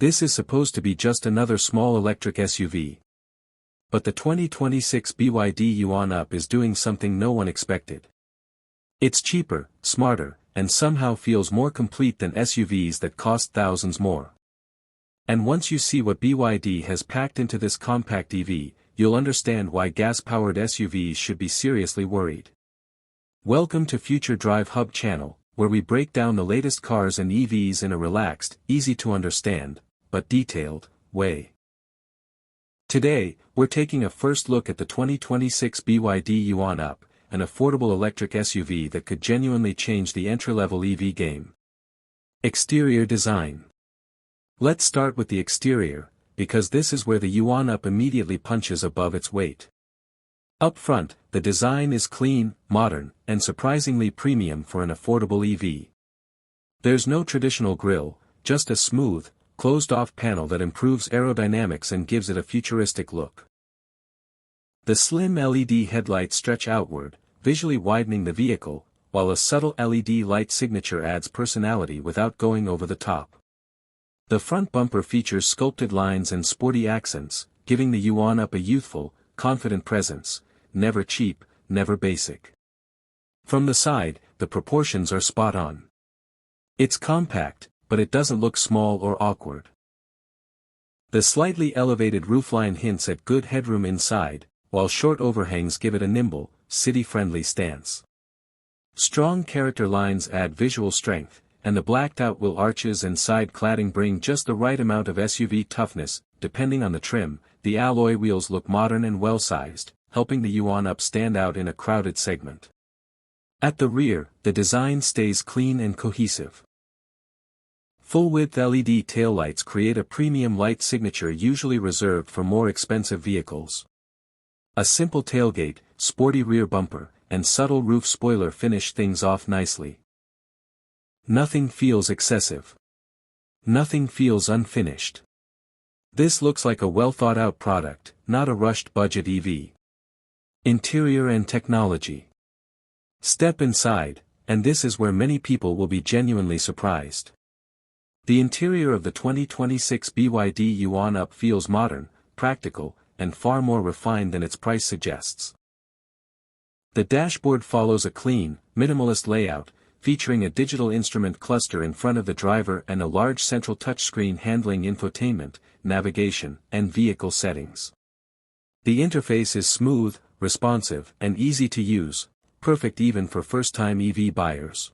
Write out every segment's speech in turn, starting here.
This is supposed to be just another small electric SUV. But the 2026 BYD Yuan Up is doing something no one expected. It's cheaper, smarter, and somehow feels more complete than SUVs that cost thousands more. And once you see what BYD has packed into this compact EV, you'll understand why gas-powered SUVs should be seriously worried. Welcome to Future Drive Hub channel, where we break down the latest cars and EVs in a relaxed, easy-to-understand, but detailed, way. Today, we're taking a first look at the 2026 BYD Yuan Up, an affordable electric SUV that could genuinely change the entry-level EV game. Exterior design. Let's start with the exterior, because this is where the Yuan Up immediately punches above its weight. Up front, the design is clean, modern, and surprisingly premium for an affordable EV. There's no traditional grille, just a smooth, closed-off panel that improves aerodynamics and gives it a futuristic look. The slim LED headlights stretch outward, visually widening the vehicle, while a subtle LED light signature adds personality without going over the top. The front bumper features sculpted lines and sporty accents, giving the Yuan Up a youthful, confident presence, never cheap, never basic. From the side, the proportions are spot on. It's compact, but it doesn't look small or awkward. The slightly elevated roofline hints at good headroom inside, while short overhangs give it a nimble, city-friendly stance. Strong character lines add visual strength, and the blacked-out wheel arches and side cladding bring just the right amount of SUV toughness. Depending on the trim, the alloy wheels look modern and well-sized, helping the Yuan Up stand out in a crowded segment. At the rear, the design stays clean and cohesive. Full-width LED taillights create a premium light signature usually reserved for more expensive vehicles. A simple tailgate, sporty rear bumper, and subtle roof spoiler finish things off nicely. Nothing feels excessive. Nothing feels unfinished. This looks like a well-thought-out product, not a rushed budget EV. Interior and technology. Step inside, and this is where many people will be genuinely surprised. The interior of the 2026 BYD Yuan Up feels modern, practical, and far more refined than its price suggests. The dashboard follows a clean, minimalist layout, featuring a digital instrument cluster in front of the driver and a large central touchscreen handling infotainment, navigation, and vehicle settings. The interface is smooth, responsive, and easy to use, perfect even for first-time EV buyers.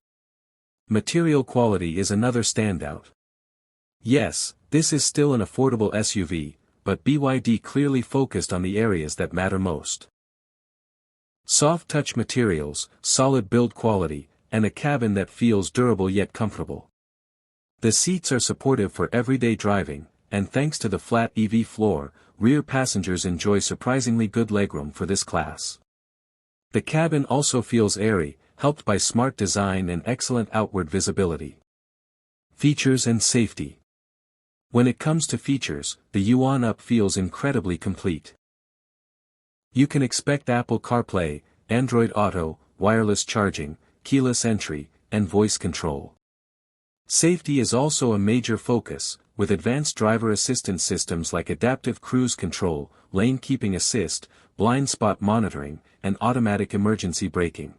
Material quality is another standout. Yes, this is still an affordable SUV, but BYD clearly focused on the areas that matter most. Soft touch materials, solid build quality, and a cabin that feels durable yet comfortable. The seats are supportive for everyday driving, and thanks to the flat EV floor, rear passengers enjoy surprisingly good legroom for this class. The cabin also feels airy, helped by smart design and excellent outward visibility. Features and safety. When it comes to features, the Yuan Up feels incredibly complete. You can expect Apple CarPlay, Android Auto, wireless charging, keyless entry, and voice control. Safety is also a major focus, with advanced driver assistance systems like adaptive cruise control, lane keeping assist, blind spot monitoring, and automatic emergency braking.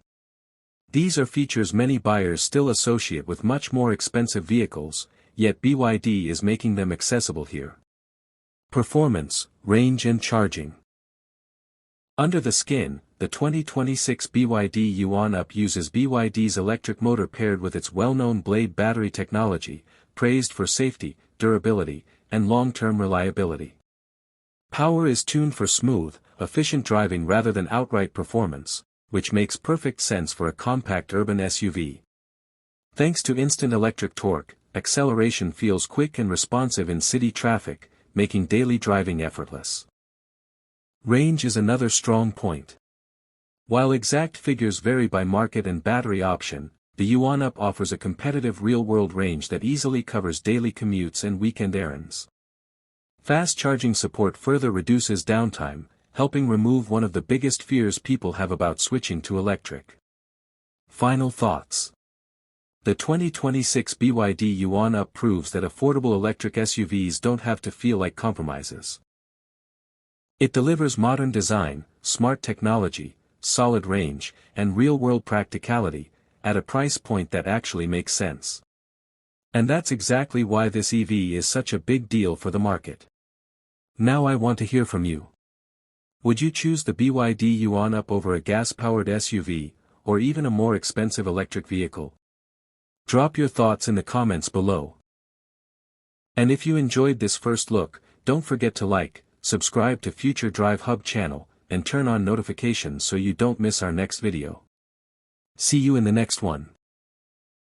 These are features many buyers still associate with much more expensive vehicles, yet BYD is making them accessible here. Performance, range and charging. Under the skin, the 2026 BYD Yuan Up uses BYD's electric motor paired with its well-known Blade battery technology, praised for safety, durability, and long-term reliability. Power is tuned for smooth, efficient driving rather than outright performance, which makes perfect sense for a compact urban SUV. Thanks to instant electric torque, acceleration feels quick and responsive in city traffic, making daily driving effortless. Range is another strong point. While exact figures vary by market and battery option, the Yuan Up offers a competitive real-world range that easily covers daily commutes and weekend errands. Fast charging support further reduces downtime, helping remove one of the biggest fears people have about switching to electric. Final thoughts. The 2026 BYD Yuan Up proves that affordable electric SUVs don't have to feel like compromises. It delivers modern design, smart technology, solid range, and real-world practicality, at a price point that actually makes sense. And that's exactly why this EV is such a big deal for the market. Now I want to hear from you. Would you choose the BYD Yuan Up over a gas-powered SUV, or even a more expensive electric vehicle? Drop your thoughts in the comments below. And if you enjoyed this first look, don't forget to like, subscribe to Future Drive Hub channel, and turn on notifications so you don't miss our next video. See you in the next one.